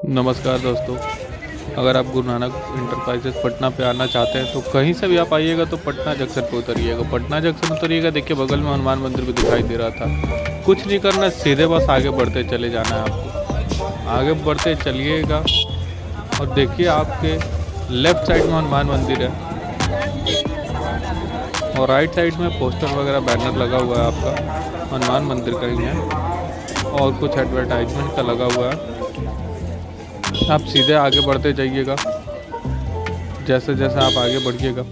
नमस्कार दोस्तों। अगर आप गुरु नानक इंटरप्राइजेस पटना पे आना चाहते हैं तो कहीं से भी आप आइएगा तो पटना जंक्शन पे उतरिएगा। पटना जंक्शन उतरिएगा, देखिए बगल में हनुमान मंदिर भी दिखाई दे रहा था। कुछ नहीं करना, सीधे बस आगे बढ़ते चले जाना है आपको। आगे बढ़ते चलिएगा और देखिए आपके लेफ्ट साइड में हनुमान मंदिर है और राइट साइड में पोस्टर वगैरह बैनर लगा हुआ है आपका हनुमान मंदिर का ही है और कुछ एडवर्टाइजमेंट का लगा हुआ है। आप सीधे आगे बढ़ते जाइएगा। जैसे जैसे आप आगे बढ़िएगा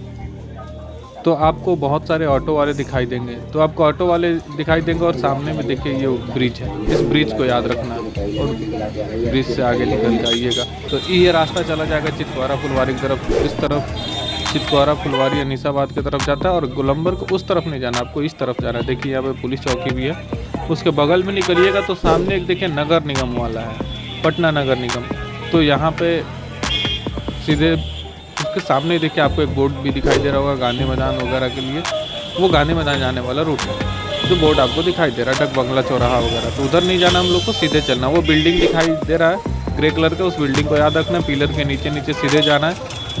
तो आपको बहुत सारे ऑटो वाले दिखाई देंगे। तो आपको ऑटो वाले दिखाई देंगे और सामने में देखिए ये ब्रिज है, इस ब्रिज को याद रखना है और ब्रिज से आगे निकल जाइएगा तो ये रास्ता चला जाएगा चितवारा फुलवारी की तरफ। इस तरफ चितवारा फुलवारी अनीसाबाद की तरफ जाता है और गोलंबर को उस तरफ नहीं जाना, आपको इस तरफ जाना है। देखिए यहाँ पे पुलिस चौकी भी है। उसके बगल में निकलिएगा तो सामने एक देखिए नगर निगम वाला है, पटना नगर निगम। तो यहाँ पे सीधे उसके सामने देखिए आपको एक बोर्ड भी दिखाई दे रहा होगा गांधी मैदान वगैरह के लिए। वो गांधी मैदान जाने वाला रूट है जो बोर्ड आपको दिखाई दे रहा है, डक बंगला चौराहा वगैरह। तो उधर नहीं जाना, हम लोग को सीधे चलना। वो बिल्डिंग दिखाई दे रहा है ग्रे कलर का, उस बिल्डिंग को याद रखना है। पिलर के नीचे नीचे सीधे जाना है।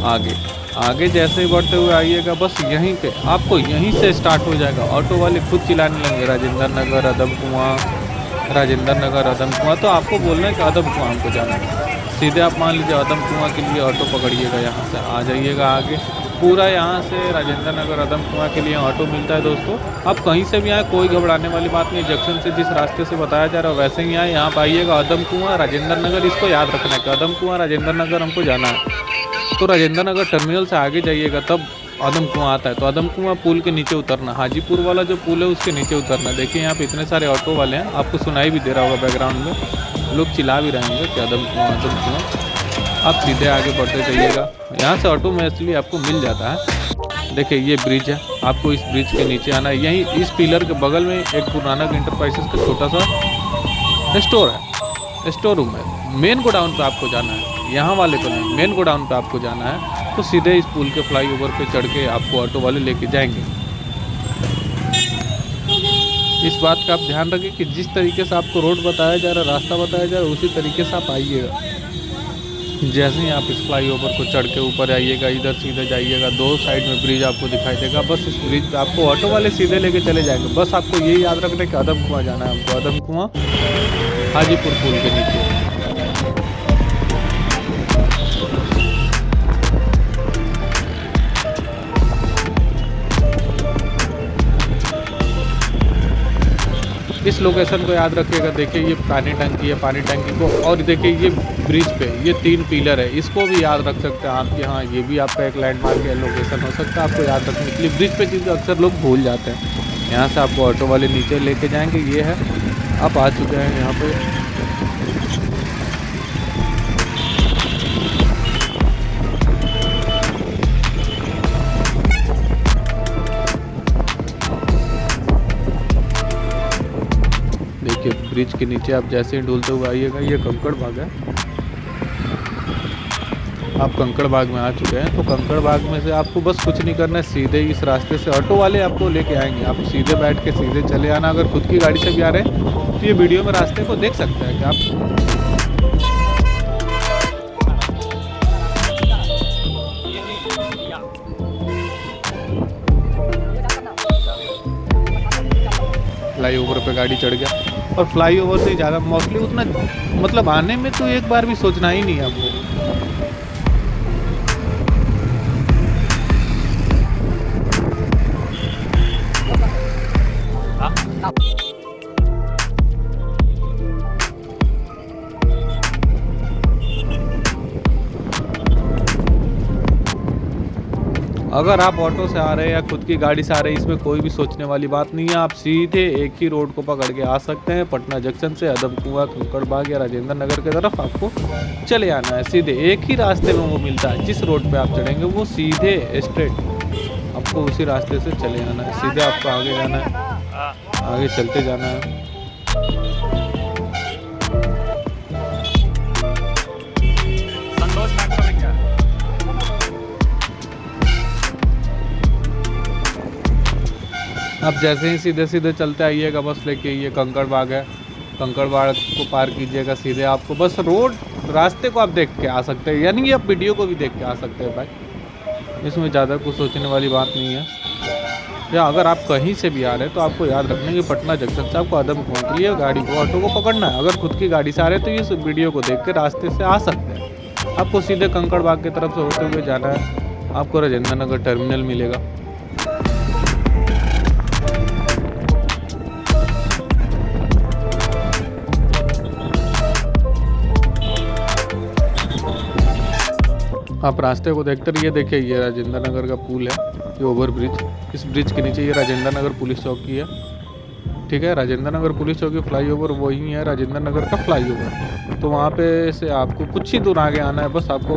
आगे आगे जैसे ही बढ़ते हुए आइएगा बस यहीं पे आपको यहीं से स्टार्ट हो जाएगा। ऑटो वाले खुद चिल्लाने लगेंगे राजेंद्र नगर अदम कुआं, राजेंद्र नगर अदम कुआं। तो आपको बोलना है कि अदम कुआं हमको जाना है। सीधे आप मान लीजिए अदम कुआं के लिए ऑटो पकड़िएगा, यहाँ से आ जाइएगा आगे। पूरा यहाँ से राजेंद्र नगर अदम कुआं के लिए ऑटो मिलता है दोस्तों। आप कहीं से भी आए, कोई घबराने वाली बात नहीं। जंक्शन से जिस रास्ते से बताया जा रहा है वैसे ही आए। यहाँ पर आइएगा अदम कुआं राजेंद्र नगर, इसको याद रखना है कि अदम कुआं राजेंद्र नगर हमको जाना है। तो राजेंद्र नगर टर्मिनल से आगे जाइएगा तब अदम कुआं आता है। तो अदम कुआं पुल के नीचे उतरना, हाजीपुर वाला जो पुल है उसके नीचे उतरना। देखिए यहाँ पे इतने सारे ऑटो वाले हैं, आपको सुनाई भी दे रहा होगा बैकग्राउंड में, लोग चिल्ला भी रहेंगे कि अदम कुआं अदम कुआं। आप सीधे आगे बढ़ते जाइएगा, यहाँ से ऑटो में इसलिए आपको मिल जाता है। देखिए ये ब्रिज है, आपको इस ब्रिज के नीचे आना है। यहीं इस पिलर के बगल में एक गुरु नानक इंटरप्राइजेस का छोटा सा स्टोर है, स्टोर रूम है। मेन गोडाउन पे आपको जाना है, यहाँ वाले को नहीं, मेन गोडाउन पे आपको जाना है। तो सीधे इस पुल के फ्लाईओवर पे चढ़ के आपको ऑटो वाले लेके जाएंगे। इस बात का आप ध्यान रखें कि जिस तरीके से आपको रोड बताया जा रहा है, रास्ता बताया जा रहा है, उसी तरीके से आप आइएगा। जैसे ही आप इस फ्लाईओवर को चढ़ के ऊपर आइएगा, इधर सीधे जाइएगा, दो साइड में ब्रिज आपको दिखाई देगा। बस इस ब्रिज पे आपको ऑटो वाले सीधे लेके चले जाएंगे। बस आपको यही याद रखना है कि अदम कुआं जाना है हमको, अदम कुआं हाजीपुर पुल के नीचे। इस लोकेशन को याद रखिएगा। देखिए ये पानी टंकी है, पानी टंकी को, और देखिए ये ब्रिज पे ये 3 पिलर है, इसको भी याद रख सकते हैं आप। यहाँ ये भी आपका एक लैंडमार्क या लोकेशन हो सकता है आपको याद रखने के लिए। ब्रिज पे चीज़ अक्सर लोग भूल जाते हैं। यहाँ से आपको ऑटो वाले नीचे लेके जाएंगे। ये है, आप आ चुके हैं यहाँ पे। देखिए ब्रिज के नीचे आप जैसे ही ढूलते हुए आइएगा, ये कंकड़ बाग है। आप कंकड़ बाग में आ चुके हैं। तो कंकड़ बाग में से आपको बस कुछ नहीं करना है, सीधे इस रास्ते से ऑटो वाले आपको लेके आएंगे। आप सीधे बैठ के सीधे चले आना। अगर खुद की गाड़ी से भी आ रहे हैं तो ये वीडियो में रास्ते को देख सकते हैं कि आप। फ्लाईओवर पे गाड़ी चढ़ गया और फ्लाईओवर से ज़्यादा मोस्टली उतना मतलब आने में तो एक बार भी सोचना ही नहीं है आपको। अगर आप ऑटो से आ रहे हैं या खुद की गाड़ी से आ रहे हैं, इसमें कोई भी सोचने वाली बात नहीं है। आप सीधे एक ही रोड को पकड़ के आ सकते हैं। पटना जंक्शन से अदम कुआं, कंकड़ बाग या राजेंद्र नगर की तरफ आपको चले आना है। सीधे एक ही रास्ते में वो मिलता है, जिस रोड पे आप चढ़ेंगे वो सीधे स्ट्रेट आपको उसी रास्ते से चले आना है। सीधे आपको आगे जाना है, आगे चलते जाना है। आप जैसे ही सीधे सीधे चलते आइएगा बस लेके, ये कंकड़ बाग है। कंकड़बाग को पार कीजिएगा, सीधे आपको बस रोड रास्ते को आप देख के आ सकते हैं, यानी कि आप वीडियो को भी देख के आ सकते हैं भाई, इसमें ज़्यादा कुछ सोचने वाली बात नहीं है। या अगर आप कहीं से भी आ रहे हैं तो आपको याद रखना कि पटना जंक्शन से आपको आदमकुआं के लिए गाड़ी को, ऑटो को पकड़ना है। अगर खुद की गाड़ी से आ रहे हैं तो इस वीडियो को देख के रास्ते से आ सकते हैं। आपको सीधे कंकड़बाग की तरफ से होते हुए जाना है, आपको राजेंद्र नगर टर्मिनल मिलेगा। आप रास्ते को देखते रहिए। देखिए ये राजेंद्र नगर का पुल है, ये ओवर ब्रिज, इस ब्रिज के नीचे ये राजेंद्र नगर पुलिस चौकी है। ठीक है, राजेंद्र नगर पुलिस चौकी फ्लाईओवर वही है राजेंद्र नगर का फ्लाईओवर। तो वहाँ पे से आपको कुछ ही दूर आगे आना है, बस आपको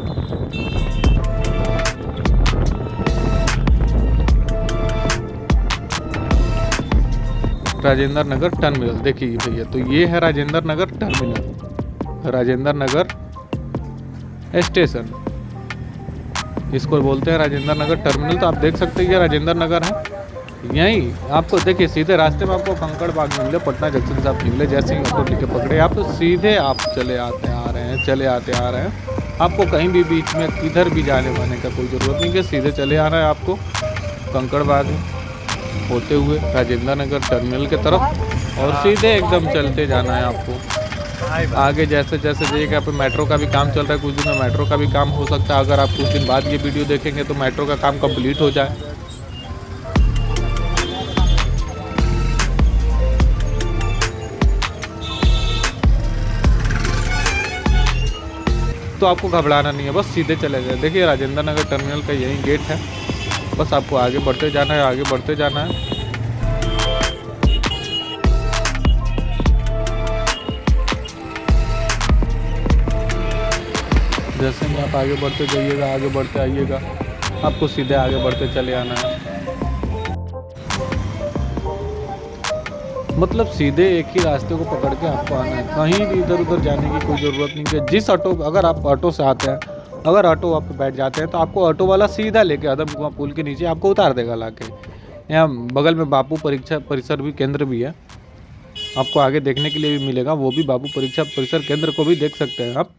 राजेंद्र नगर टर्मिनल। देखिए भैया, तो ये है राजेंद्र नगर टर्मिनल, राजेंद्र नगर स्टेशन, इसको बोलते हैं राजेंद्र नगर टर्मिनल। तो आप देख सकते हैं ये राजेंद्र नगर है। यहीं आपको देखिए सीधे रास्ते में आपको कंकड़बाग मिले, पटना जंक्शन से आप निकले, जैसे ही ऑटो लेके पकड़े आप तो सीधे आप चले आते आ रहे हैं। आपको कहीं भी बीच में किधर भी जाने वाने का कोई ज़रूरत नहीं कि सीधे चले आना है आपको कंकड़बाग होते हुए राजेंद्र नगर टर्मिनल के तरफ, और सीधे एकदम चलते जाना है आपको आगे। जैसे जैसे देखिए यहाँ पे मेट्रो का भी काम चल रहा है, कुछ दिन में मेट्रो का भी काम हो सकता है। अगर आप कुछ दिन बाद ये वीडियो देखेंगे तो मेट्रो का काम कंप्लीट हो जाए। तो आपको घबराना नहीं है, बस सीधे चले जाए। देखिए राजेंद्र नगर टर्मिनल का यही गेट है, बस आपको आगे बढ़ते जाना है, आगे बढ़ते जाना है। जैसे ही आप आगे बढ़ते जाइएगा, आगे बढ़ते आइएगा, आपको सीधे आगे बढ़ते चले आना है। मतलब सीधे एक ही रास्ते को पकड़ के आपको आना है, कहीं भी इधर उधर जाने की कोई ज़रूरत नहीं है। जिस ऑटो, अगर आप ऑटो से आते हैं, अगर ऑटो आप बैठ जाते हैं तो आपको ऑटो वाला सीधा लेके आदमकुआं पुल के नीचे आपको उतार देगा लाके। यहाँ बगल में बापू परीक्षा परिसर भी केंद्र भी है, आपको आगे देखने के लिए भी मिलेगा, वो भी बापू परीक्षा परिसर केंद्र को भी देख सकते हैं आप।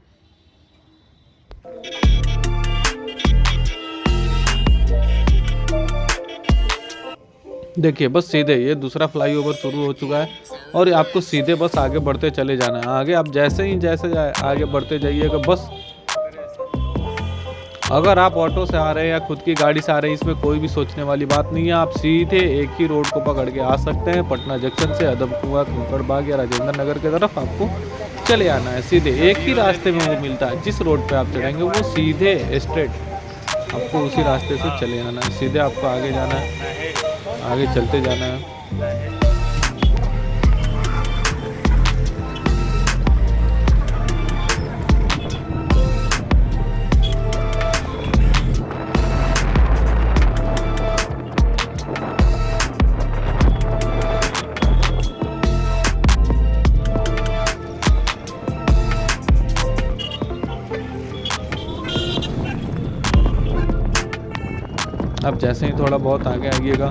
देखिए बस सीधे ये दूसरा फ्लाईओवर शुरू हो चुका है, और आपको सीधे बस आगे बढ़ते चले जाना है। आगे आप जैसे आगे बढ़ते जाइएगा, बस अगर आप ऑटो से आ रहे हैं या खुद की गाड़ी से आ रहे हैं, इसमें कोई भी सोचने वाली बात नहीं है। आप सीधे एक ही रोड को पकड़ के आ सकते हैं, पटना जंक्शन से आदमकुआं, कंकड़बाग या राजेंद्र नगर की तरफ आपको चले आना है। सीधे एक ही रास्ते में वो मिलता है, जिस रोड पे आप चढ़ेंगे वो सीधे स्ट्रेट आपको उसी रास्ते से चले आना है। सीधे आपको आगे जाना है, आगे चलते जाना है। अब जैसे ही थोड़ा बहुत आगे आइएगा,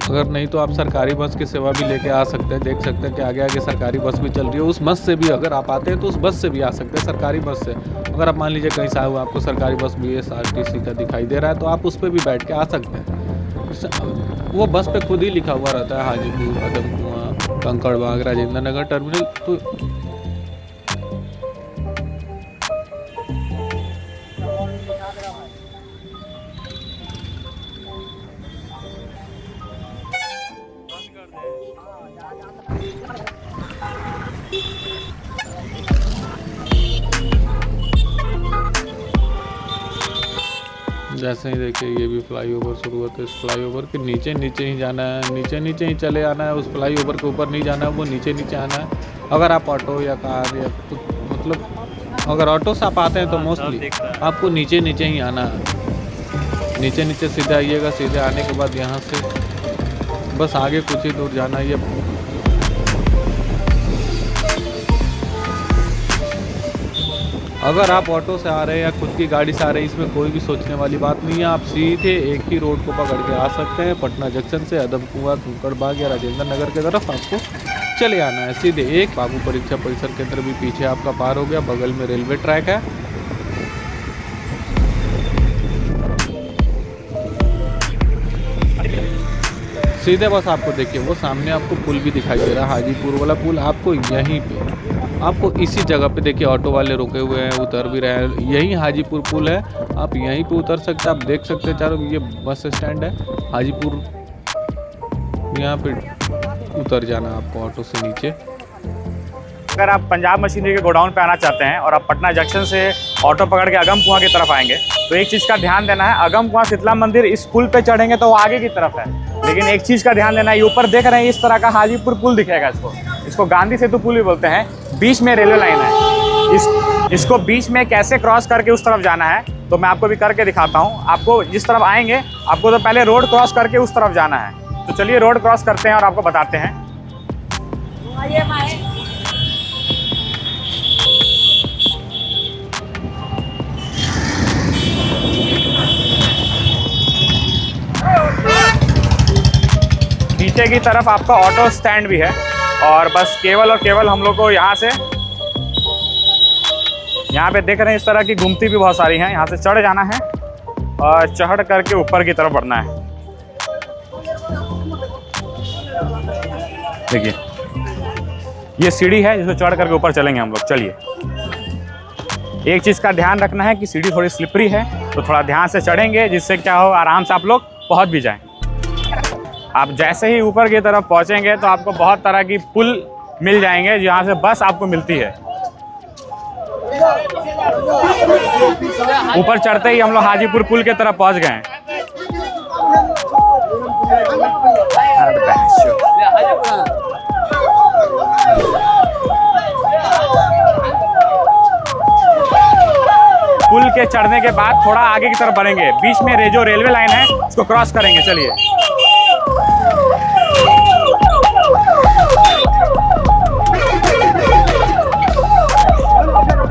अगर नहीं तो आप सरकारी बस की सेवा भी लेके आ सकते हैं। देख सकते हैं कि आगे आगे सरकारी बस भी चल रही है, उस बस से भी अगर आप आते हैं तो उस बस से भी आ सकते हैं, सरकारी बस से। अगर आप मान लीजिए कहीं से आए हुए आपको सरकारी बस BSRTC का दिखाई दे रहा है तो आप उस पर भी बैठ के आ सकते हैं। वो बस पे खुद ही लिखा हुआ रहता है हाजीपुर, आदमकुआं, कंकड़बाग, राजेंद्र नगर टर्मिनल। तो जैसे ही देखिए ये भी फ्लाईओवर शुरू होता है, इस फ्लाईओवर के नीचे नीचे ही जाना है, नीचे नीचे ही चले आना है। उस फ्लाईओवर के ऊपर नहीं जाना है, वो नीचे नीचे आना है। अगर आप ऑटो या कार या कुछ, मतलब अगर ऑटो से आप आते हैं तो मोस्टली आपको नीचे नीचे ही आना है। नीचे नीचे सीधे आइएगा, सीधे आने के बाद यहाँ से बस आगे कुछ ही दूर जाना है। अगर आप ऑटो से आ रहे हैं या खुद की गाड़ी से आ रहे हैं, इसमें कोई भी सोचने वाली बात नहीं है। आप सीधे एक ही रोड को पकड़ के आ सकते हैं। पटना जंक्शन से अदम कुआं, कुंकड़ बाग या राजेंद्र नगर की तरफ आपको चले आना है सीधे। एक बाबू परीक्षा परिसर केंद्र भी पीछे आपका पार हो गया, बगल में रेलवे ट्रैक है। सीधे बस आपको देखिए वो सामने आपको पुल भी दिखाई दे रहा है, हाजीपुर वाला पुल। आपको यहीं पे, आपको इसी जगह पे देखिए ऑटो वाले रुके हुए हैं, उतर भी रहे हैं। यही हाजीपुर पुल है, आप यहीं पे उतर सकते हैं। आप देख सकते हैं चारों, ये बस स्टैंड है हाजीपुर। यहाँ पे उतर जाना आपको ऑटो से नीचे। अगर आप पंजाब मशीनरी के गोडाउन पे आना चाहते हैं और आप पटना जंक्शन से ऑटो पकड़ के अगम कुआं की तरफ आएंगे, तो एक चीज़ का ध्यान देना है, अगम कुआं शीतला मंदिर इस पुल पे चढ़ेंगे तो वो आगे की तरफ है। लेकिन एक चीज़ का ध्यान देना है, ये ऊपर देख रहे हैं इस तरह का हाजीपुर पुल दिखेगा। इसको गांधी सेतु पुल भी बोलते हैं। बीच में रेलवे लाइन है, इसको बीच में कैसे क्रॉस करके उस तरफ जाना है तो मैं आपको भी करके दिखाता हूँ। आपको जिस तरफ आएंगे, आपको तो पहले रोड क्रॉस करके उस तरफ जाना है। तो चलिए रोड क्रॉस करते हैं और आपको बताते हैं। पीछे की तरफ आपका ऑटो स्टैंड भी है और बस केवल और केवल हम लोग को यहाँ पे देख रहे हैं इस तरह की गुमती भी बहुत सारी हैं। यहाँ से चढ़ जाना है और चढ़ करके ऊपर की तरफ बढ़ना है। देखिए ये सीढ़ी है जिसको चढ़ करके ऊपर चलेंगे हम लोग। चलिए, एक चीज़ का ध्यान रखना है कि सीढ़ी थोड़ी स्लिपरी है, तो थोड़ा ध्यान से चढ़ेंगे जिससे क्या हो, आराम से आप लोग पहुँच भी जाएं। आप जैसे ही ऊपर की तरफ पहुंचेंगे तो आपको बहुत तरह की पुल मिल जाएंगे जहां से बस आपको मिलती है। ऊपर चढ़ते ही हम लोग हाजीपुर पुल की तरफ पहुंच गए हैं। पुल के चढ़ने के बाद थोड़ा आगे की तरफ बढ़ेंगे, बीच में जो रेलवे लाइन है उसको क्रॉस करेंगे। चलिए,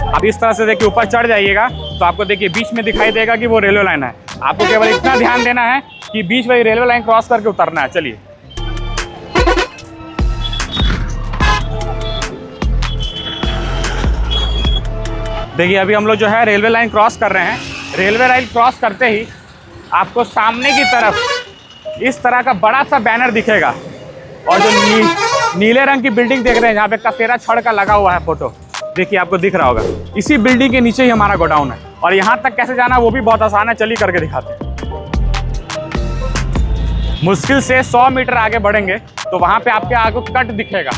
अब इस तरह से देखिए ऊपर चढ़ जाइएगा तो आपको देखिए बीच में दिखाई देगा कि वो रेलवे लाइन है। आपको केवल इतना ध्यान देना है कि बीच में रेलवे लाइन क्रॉस करके उतरना है। चलिए, देखिए अभी हम लोग जो है रेलवे लाइन क्रॉस कर रहे हैं। रेलवे लाइन क्रॉस करते ही आपको सामने की तरफ इस तरह का बड़ा सा बैनर दिखेगा और जो नीले रंग की बिल्डिंग देख रहे हैं जहाँ पे कसेरा छड़ का लगा हुआ है फोटो, देखिए आपको दिख रहा होगा। इसी बिल्डिंग के नीचे ही हमारा गोडाउन है और यहाँ तक कैसे जाना वो भी बहुत आसान है। चलिए करके दिखाते हैं। मुश्किल से 100 मीटर आगे बढ़ेंगे तो वहाँ पे आपके आगे कट दिखेगा।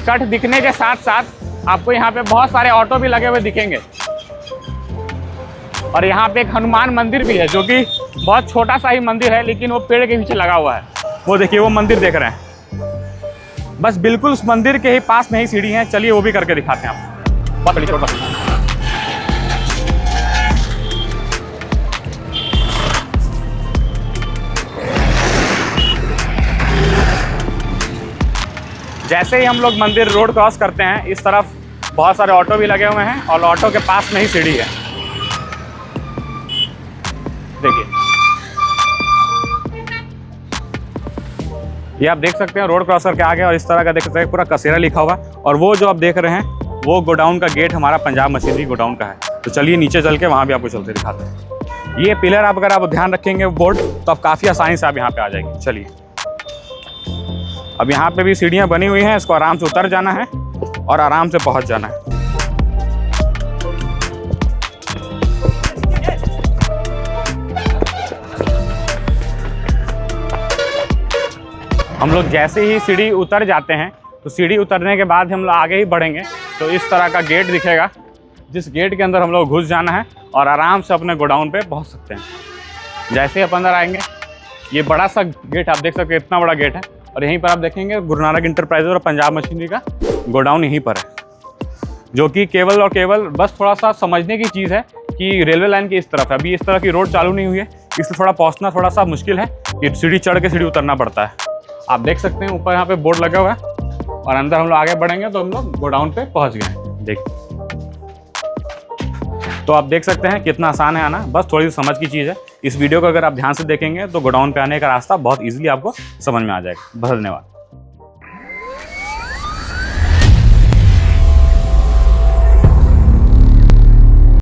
कट दिखने के साथ साथ आपको यहाँ पे बहुत सारे ऑटो भी लगे हुए दिखेंगे और यहाँ पे एक हनुमान मंदिर भी है जो कि बहुत छोटा सा ही मंदिर है, लेकिन वो पेड़ के पीछे लगा हुआ है। वो देखिए वो मंदिर देख रहे हैं, बस बिल्कुल उस मंदिर के ही पास में ही सीढ़ी है। चलिए वो भी करके दिखाते हैं आपको। बहुत बड़ी रोड। जैसे ही हम लोग मंदिर रोड क्रॉस करते हैं, इस तरफ बहुत सारे ऑटो भी लगे हुए हैं और ऑटो के पास में ही सीढ़ी है। देखिए ये आप देख सकते हैं रोड क्रॉस करके आ गए और इस तरह का देख सकते हैं पूरा कसेरा लिखा हुआ है। और वो जो आप देख रहे हैं वो गोडाउन का गेट हमारा पंजाब मशीनरी गोडाउन का है। तो चलिए नीचे चल के वहाँ भी आपको चलते दिखाते हैं। ये पिलर आप अगर आप ध्यान रखेंगे बोर्ड, तो आप काफ़ी आसानी से आप यहाँ पे आ जाएंगे। चलिए, अब यहाँ पे भी सीढ़ियाँ बनी हुई हैं, इसको आराम से उतर जाना है और आराम से पहुँच जाना है। हम लोग जैसे ही सीढ़ी उतर जाते हैं तो सीढ़ी उतरने के बाद हम लोग आगे ही बढ़ेंगे तो इस तरह का गेट दिखेगा, जिस गेट के अंदर हम लोग घुस जाना है और आराम से अपने गोडाउन पे पहुंच सकते हैं। जैसे ही आप अंदर आएंगे, ये बड़ा सा गेट आप देख सकते हैं, इतना बड़ा गेट है और यहीं पर आप देखेंगे गुरु नानक इंटरप्राइजेज और पंजाब मशीनरी का गोडाउन यहीं पर है, जो कि केवल और केवल बस थोड़ा सा समझने की चीज़ है कि रेलवे लाइन की इस तरफ है। अभी इस तरह की रोड चालू नहीं हुई है, इसलिए थोड़ा पहुँचना थोड़ा सा मुश्किल है कि सीढ़ी चढ़ के सीढ़ी उतरना पड़ता है। आप देख सकते हैं ऊपर यहाँ पे बोर्ड लगा हुआ है और अंदर हम लोग आगे बढ़ेंगे तो हम लोग गोडाउन पे पहुँच गए। देखिए तो आप देख सकते हैं कितना आसान है आना, बस थोड़ी सी समझ की चीज़ है। इस वीडियो को अगर आप ध्यान से देखेंगे तो गोडाउन पे आने का रास्ता बहुत ईजिली आपको समझ में आ जाएगा। बहुत धन्यवाद।